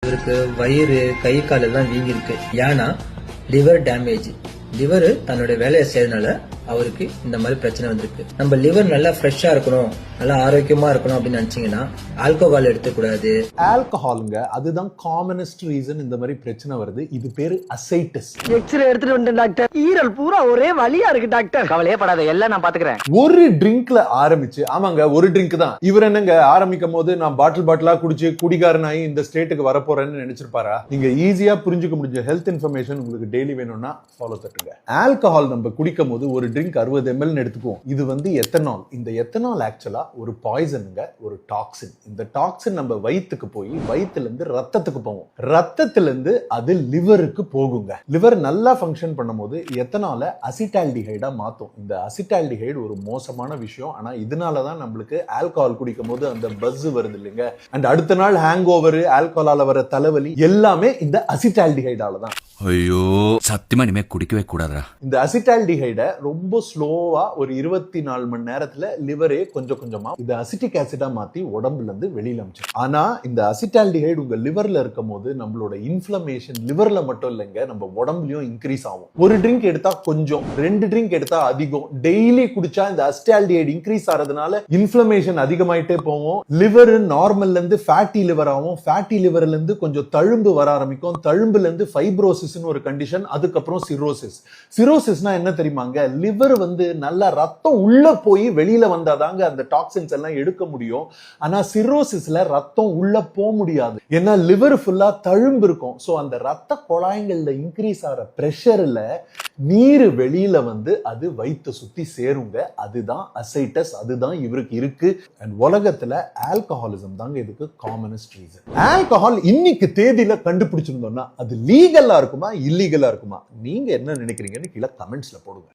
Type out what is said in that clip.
இவருக்கு வயிறு கை கால் எல்லாம் வீங்கி இருக்கு. ஏன்னா லிவர் டேமேஜ். லிவர் தன்னோட வேலையை செய்யறதுனால அவருக்கு இந்த மாதிரி பிரச்சனை வந்திருக்கு. நம்ம லிவர் நல்லா ஃப்ரெஷ்ஷா இருக்கணும், நல்லா ஆரோக்கியமா இருக்கணும் அப்படின்னு நினைச்சீங்கன்னா ஆல்கோஹால் எடுத்துக்கூடாது. ஆல்கஹாலுங்க அதுதான் காமனஸ்ட் ரீசன் இந்த மாதிரி பிரச்சனை வருது. இது பேரு அசைட்டிஸ். எக்ஸ்ரே எடுத்துட்டு வந்தேன் டாக்டர். ஈரல் பூரா ஒரே வலியா இருக்கு டாக்டர். கவலையே படாத, எல்லாம் நான் பாத்துக்கிறேன். ஒரு ட்ரிங்க்ல ஆரம்பிச்சு, ஆமாங்க ஒரு ட்ரிங்க் தான். இவர் என்னங்க ஆரம்பிக்கும் போது நான் பாட்டிலா குடிச்சு குடிகாரனாயி இந்த ஸ்டேட்டுக்கு வரப்போறேன்னு நினைச்சிருப்பாரா? நீங்க ஈஸியா புரிஞ்சுக்க முடிஞ்ச ஹெல்த் இன்ஃபர்மேஷன் உங்களுக்கு டெய்லி வேணும்னா ஃபாலோ தட்டுங்க. ஆல்கஹால் நம்ம குடிக்கும் போது ஒரு ட்ரிங்க் 60 ml எடுத்துக்குவோம். இது வந்து எத்தனால். இந்த எத்தனால் ஆக்சுவலா ஒரு பாய்சனுங்க, ஒரு டாக்ஸின். இந்த டாக்ஸின் நம்ம வயிற்றுக்கு போய் வயிற்றுல இருந்து ரத்தத்துக்கு போகும். ரத்தத்துல இருந்து அது லிவருக்கு போகுங்க. லிவர் நல்லா ஃபங்க்ஷன் பண்ணும்போது எத்தனால அசிட்டால்டிஹைடா மாத்தும். இந்த அசிட்டால்டிஹைடு ஒரு மோசமான விஷயம். ஆனா இதனாலதான் நம்மளுக்கு ஆல்கஹால் குடிக்கும் போது அந்த பஸ் வருது இல்லைங்க. அண்ட் அடுத்த நாள் ஹேங் ஓவர், ஆல்கஹாலால வர தலைவலி எல்லாமே இந்த அசிட்டால்டிஹைடால தான். ஐயோ சத்தியமா இனிமே குடிக்கவே கூடாதா. இந்த அசிட்டால்டிஹைட ரொம்ப ஸ்லோவா ஒரு 24 மணி நேரத்துல லிவரே கொஞ்சம் கொஞ்சமா இந்த அசிட்டிக் ஆசிடா மாத்தி உடம்புல இருந்து வெளியில அனுப்பிச்சு. ஆனா இந்த அசிட்டால்டிஹைடு உங்க லிவர்ல இருக்கும் போது நம்மளோட இன்ஃப்ளமேஷன் லிவர்ல மட்டும் இல்லைங்க, நம்ம உடம்புலயும் இன்க்ரீஸ் ஆகும். ஒரு ட்ரிங்க் எடுத்தா கொஞ்சம், 2 ட்ரிங்க் எடுத்தா அதிகம். டெய்லி குடிச்சா இந்த அசிட்டால்டிஹைடு இன்க்ரீஸ் ஆறதுனால இன்ஃப்ளமேஷன் அதிகமாயிட்டே போகும். லிவர் நார்மல்ல இருந்து ஃபேட்டி லிவர் ஆகும். ஃபேட்டி லிவர்ல இருந்து கொஞ்சம் தழும்பு வர ஆரம்பிக்கும். தழும்புல இருந்து ஃபைப்ரோசிஸ் ஒரு கண்டிஷன். அதுக்கப்புறம் சிரோசிஸ். சிரோசிஸ்னா என்ன தெரியுமாங்க? லிவர் வந்து நல்லா ரத்தம் உள்ள போய் வெளியில வந்தாதாங்க அந்த டாக்ஸின்ஸ் எல்லாம் எடுக்க முடியும். ஆனா சிரோசிஸ்ல ரத்தம் உள்ள போக முடியாது. ஏன்னா லிவர் ஃபுல்லா தழும்பு இருக்கும். சோ அந்த ரத்த குழாய்கள்ல இன்க்ரீஸ் ஆகிற பிரஷர்ல நீர் வெளியில வந்து அது வயிற்று சுத்தி சேருங்க. அதுதான் அசைட்டஸ். அதுதான் இவருக்கு இருக்கு. அண்ட் உலகத்துல ஆல்கஹாலிசம் தாங்க இதுக்கு காமனஸ்ட் ரீசன். ஆல்கஹால் இன்னைக்கு தேதியில கண்டுபிடிச்சிருந்தோம்னா அது லீகலா இருக்குமா இல்லீகலா இருக்குமா? நீங்க என்ன நினைக்கிறீங்கன்னு கீழே கமெண்ட்ஸ்ல போடுங்க.